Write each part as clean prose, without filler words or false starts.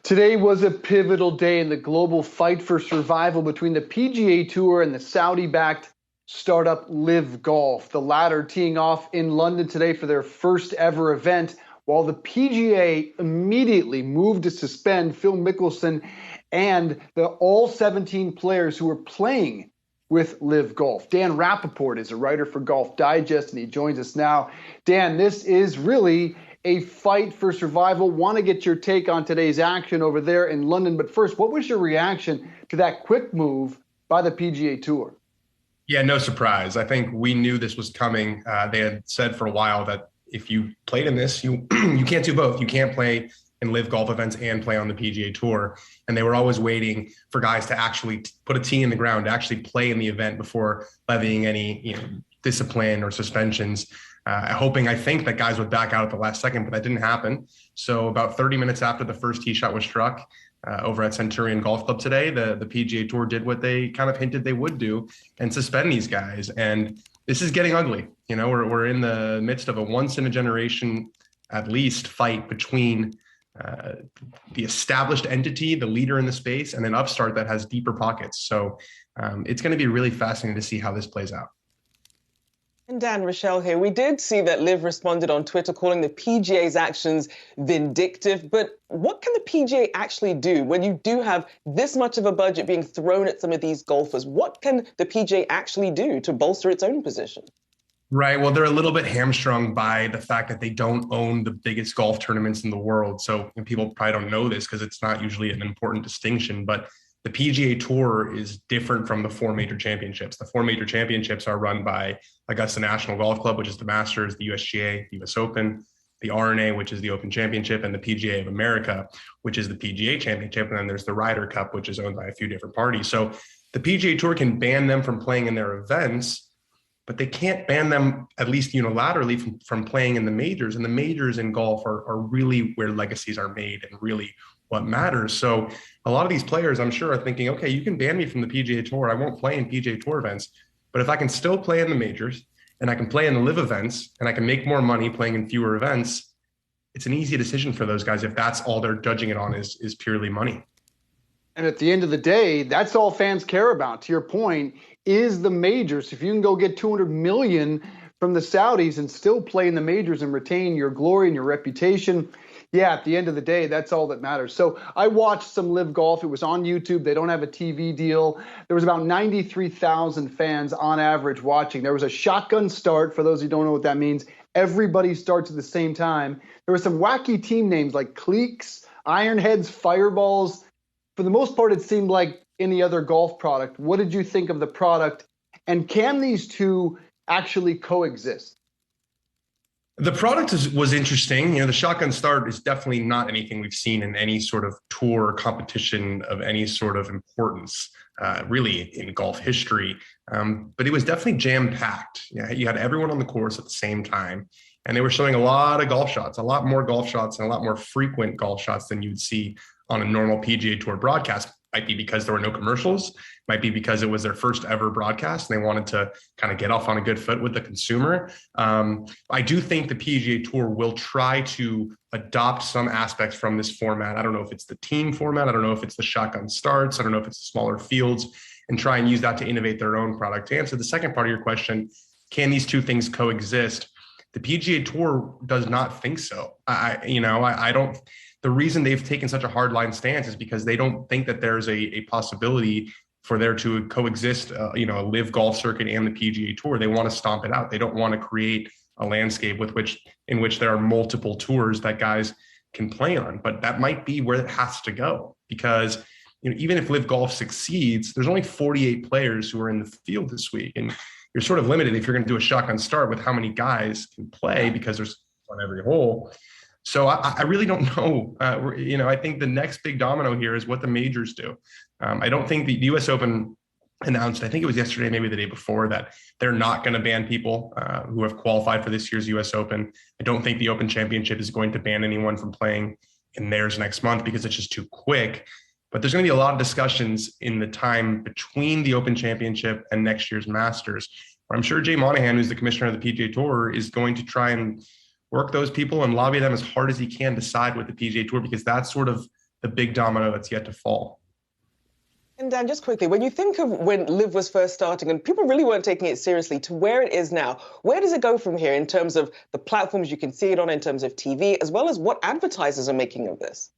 Today was a pivotal day in the global fight for survival between the PGA Tour and the Saudi-backed startup LIV Golf. The latter teeing off in London today for their first ever event, while the PGA immediately moved to suspend Phil Mickelson and all 17 players who were playing with LIV Golf. Dan Rapaport is a writer for Golf Digest, and he joins us now. Dan, this is really a fight for survival. Want to get your take on today's action over there in London. But first, what was your reaction to that quick move by the PGA Tour? Yeah, no surprise. I think we knew this was coming. They had said for a while that if you played in this, you can't do both. You can't play in LIV golf events and play on the PGA Tour. And they were always waiting for guys to actually put a tee in the ground, to actually play in the event before levying any discipline or suspensions. I think that guys would back out at the last second, but that didn't happen. So about 30 minutes after the first tee shot was struck over at Centurion Golf Club today, the PGA Tour did what they kind of hinted they would do and suspend these guys. And this is getting ugly. We're in the midst of a once in a generation, at least, fight between the established entity, the leader in the space, and an upstart that has deeper pockets. So it's going to be really fascinating to see how this plays out. And Dan, Rochelle here. We did see that LIV responded on Twitter calling the PGA's actions vindictive. But what can the PGA actually do when you do have this much of a budget being thrown at some of these golfers? What can the PGA actually do to bolster its own position? Right. Well, they're a little bit hamstrung by the fact that they don't own the biggest golf tournaments in the world. So people probably don't know this because it's not usually an important distinction, but the PGA Tour is different from the four major championships. The four major championships are run by Augusta National Golf Club, which is the Masters, the USGA, the US Open, the R&A, which is the Open Championship, and the PGA of America, which is the PGA Championship. And then there's the Ryder Cup, which is owned by a few different parties. So the PGA Tour can ban them from playing in their events, but they can't ban them, at least unilaterally, from playing in the majors. And the majors in golf are really where legacies are made and really what matters. So a lot of these players, I'm sure, are thinking, okay, you can ban me from the PGA Tour. I won't play in PGA Tour events. But if I can still play in the majors and I can play in the LIV events and I can make more money playing in fewer events, it's an easy decision for those guys if that's all they're judging it on is purely money. And at the end of the day, that's all fans care about. To your point, is the majors. If you can go get $200 million from the Saudis and still play in the majors and retain your glory and your reputation, yeah, at the end of the day, that's all that matters. So I watched some LIV golf. It was on YouTube. They don't have a TV deal. There was about 93,000 fans on average watching. There was a shotgun start. For those who don't know what that means, everybody starts at the same time. There were some wacky team names like Cleeks, Ironheads, Fireballs. For the most part, it seemed like any other golf product. What did you think of the product? And can these two actually coexist? The product was interesting. The shotgun start is definitely not anything we've seen in any sort of tour or competition of any sort of importance, really, in golf history. But it was definitely jam-packed. You had everyone on the course at the same time, and they were showing a lot of golf shots, a lot more golf shots, and a lot more frequent golf shots than you'd see on a normal PGA Tour broadcast. Might be because there were no commercials, might be because it was their first ever broadcast and they wanted to kind of get off on a good foot with the consumer. I do think the PGA Tour will try to adopt some aspects from this format. I don't know if it's the team format. I don't know if it's the shotgun starts. I don't know if it's the smaller fields, and try and use that to innovate their own product. To answer the second part of your question, can these two things coexist? The PGA Tour does not think so. I don't. The reason they've taken such a hardline stance is because they don't think that there's a possibility for there to coexist, a LIV golf circuit and the PGA Tour. They want to stomp it out. They don't want to create a landscape in which there are multiple tours that guys can play on. But that might be where it has to go, because even if LIV golf succeeds, there's only 48 players who are in the field this week, and you're sort of limited if you're going to do a shotgun start with how many guys can play, because there's on every hole. So I really don't know. I think the next big domino here is what the majors do. I don't think the US Open announced, I think it was yesterday, maybe the day before, that they're not going to ban people who have qualified for this year's US Open. I don't think the Open Championship is going to ban anyone from playing in theirs next month because it's just too quick. But there's going to be a lot of discussions in the time between the Open Championship and next year's Masters. I'm sure Jay Monahan, who's the commissioner of the PGA Tour, is going to try and work those people and lobby them as hard as he can to side with the PGA Tour, because that's sort of the big domino that's yet to fall. And Dan, just quickly, when you think of when LIV was first starting and people really weren't taking it seriously to where it is now, where does it go from here in terms of the platforms you can see it on, in terms of TV, as well as what advertisers are making of this?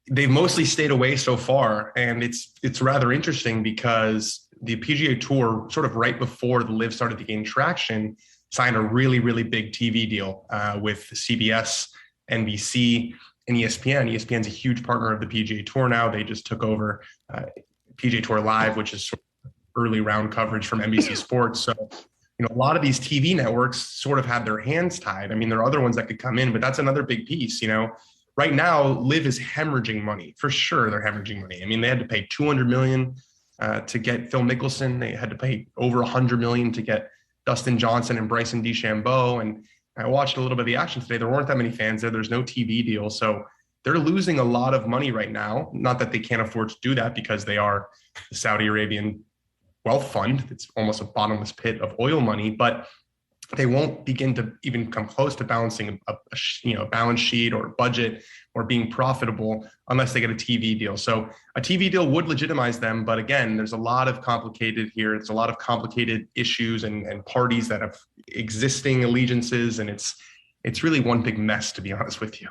They've mostly stayed away so far, and it's rather interesting because the PGA Tour, sort of right before the LIV started to gain traction, signed a really, really big TV deal with CBS, NBC, and ESPN. ESPN's a huge partner of the PGA Tour now. They just took over PGA Tour Live, which is sort of early round coverage from NBC Sports. So, a lot of these TV networks sort of have their hands tied. I mean, there are other ones that could come in, but that's another big piece. Right now, LIV is hemorrhaging money. For sure, they're hemorrhaging money. I mean, they had to pay $200 million to get Phil Mickelson. They had to pay over $100 million to get Dustin Johnson and Bryson DeChambeau. And I watched a little bit of the action today. There weren't that many fans there. There's no TV deal. So they're losing a lot of money right now. Not that they can't afford to do that because they are the Saudi Arabian wealth fund. It's almost a bottomless pit of oil money, but they won't begin to even come close to balancing a balance sheet or budget or being profitable unless they get a TV deal. So a TV deal would legitimize them. But again, there's a lot of complicated here. It's a lot of complicated issues and parties that have existing allegiances. And it's really one big mess, to be honest with you.